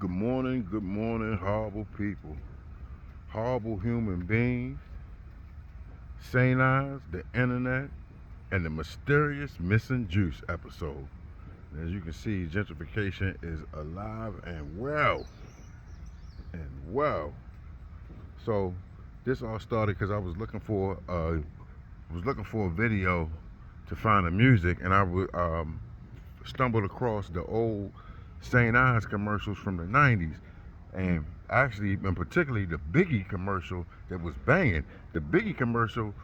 good morning, horrible people, horrible human beings, St. Ides, the internet, and the mysterious missing juice episode. As you can see, gentrification is alive and well, and well. So this all started because I was looking for a video to find the music, and I stumbled across the old St. Ides commercials from the 90s. And actually, and particularly the Biggie commercial that was banging. The Biggie commercial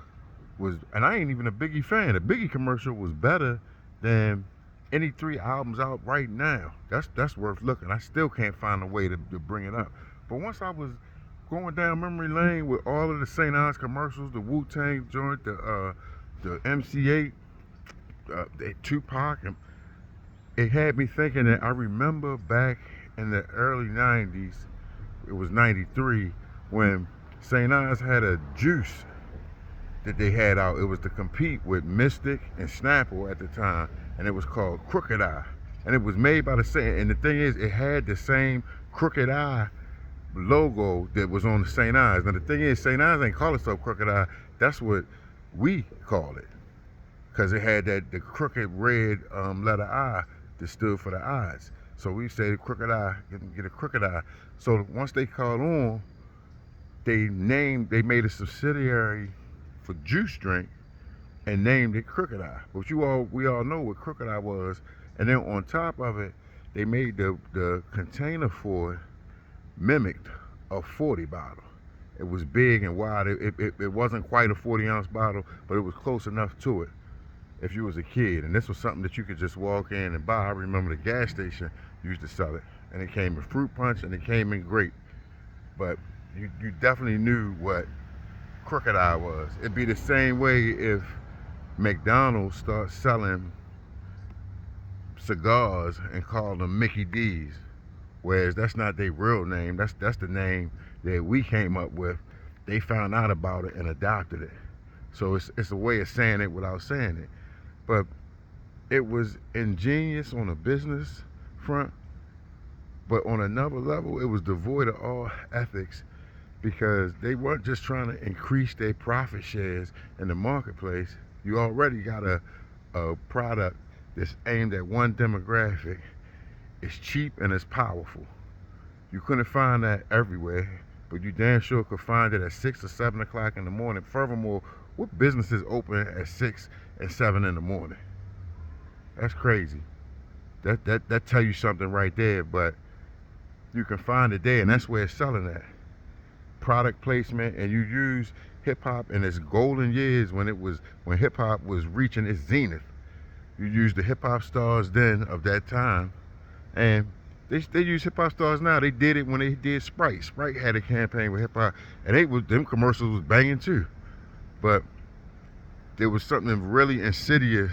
was, and I ain't even a Biggie fan. The Biggie commercial was better than any three albums out right now. That's worth looking. I still can't find a way to bring it up. But once I was going down memory lane with all of the St. Ides commercials, the Wu Tang joint, the MC8, Tupac, and it had me thinking that I remember back in the early 90s, it was 93, when St. Ides had a juice that they had out. It was to compete with Mystic and Snapple at the time, and it was called Crooked Eye. And it was made by the same, and the thing is, it had the same Crooked Eye logo that was on the St. Ides. Now the thing is, St. Ides ain't call itself Crooked Eye. That's what we call it, because it had the crooked red letter I that stood for the eyes. So we say crooked eye, get a crooked eye. So once they caught on, they made a subsidiary for juice drink and named it Crooked Eye. But we all know what Crooked Eye was. And then on top of it, they made the container for it mimicked a 40 bottle. It was big and wide. It wasn't quite a 40-ounce bottle, but it was close enough to it if you was a kid. And this was something that you could just walk in and buy. I remember the gas station used to sell it, and it came in fruit punch and it came in grape. But you definitely knew what Crooked Eye was. It'd be the same way if McDonald's starts selling cigars and call them Mickey D's, whereas that's not their real name. That's the name that we came up with. They found out about it and adopted it. So it's a way of saying it without saying it. But it was ingenious on a business front, but on another level, it was devoid of all ethics, because they weren't just trying to increase their profit shares in the marketplace. You already got a product that's aimed at one demographic. It's cheap and it's powerful. You couldn't find that everywhere, but you damn sure could find it at 6 or 7 o'clock in the morning. Furthermore, what businesses open at 6 and 7 in the morning? That's crazy. That tell you something right there. But you can find it there, and that's where it's selling at. Product placement, and you use hip hop in its golden years when hip hop was reaching its zenith. You use the hip hop stars then of that time, and they use hip hop stars now. They did it when they did Sprite. Sprite had a campaign with hip hop, and them commercials was banging too. But there was something really insidious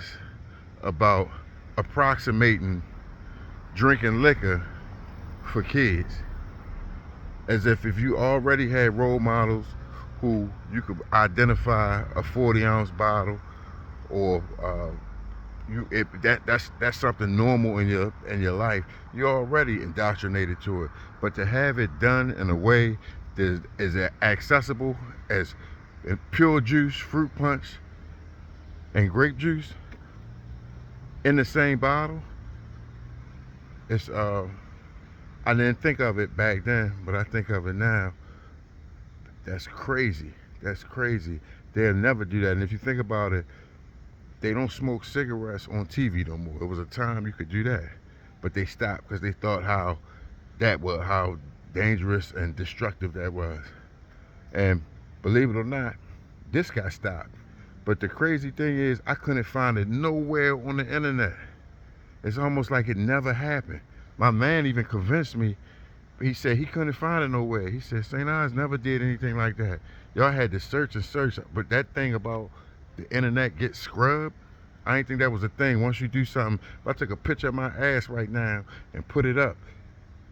about approximating drinking liquor for kids, as if you already had role models who you could identify a 40-ounce bottle, or that's something normal in your life. You're already indoctrinated to it. But to have it done in a way that is accessible as pure juice, fruit punch, and grape juice in the same bottle, it's I didn't think of it back then, but I think of it now. That's crazy. That's crazy. They'll never do that. And if you think about it, they don't smoke cigarettes on TV no more. It was a time you could do that, but they stopped because they thought how dangerous and destructive that was. And believe it or not, this got stopped. But the crazy thing is, I couldn't find it nowhere on the internet. It's almost like it never happened. My man even convinced me. He said he couldn't find it nowhere. He said St. Ides never did anything like that. Y'all had to search and search. But that thing about the internet gets scrubbed, I didn't think that was a thing. Once you do something, if I took a picture of my ass right now and put it up,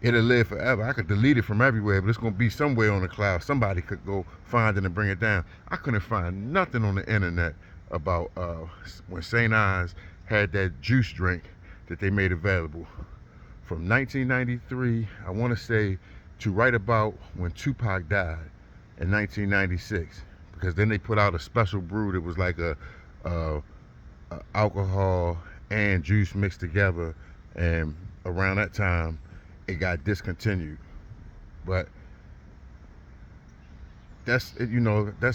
it'll live forever. I could delete it from everywhere, but it's going to be somewhere on the cloud. Somebody could go find it and bring it down. I couldn't find nothing on the internet about when St. Ides had that juice drink that they made available from 1993, I want to say, to right about when Tupac died in 1996, because then they put out a special brew that was like a alcohol and juice mixed together, and around that time it got discontinued. But that's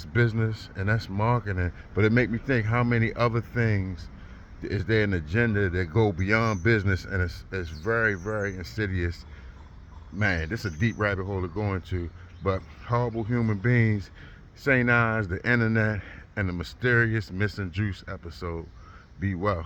business and that's marketing. But it made me think, how many other things is there an agenda that go beyond business, and it's very, very insidious. Man, this is a deep rabbit hole to go into. But horrible human beings, St. Ides, the internet, and the mysterious missing juice episode. Be well.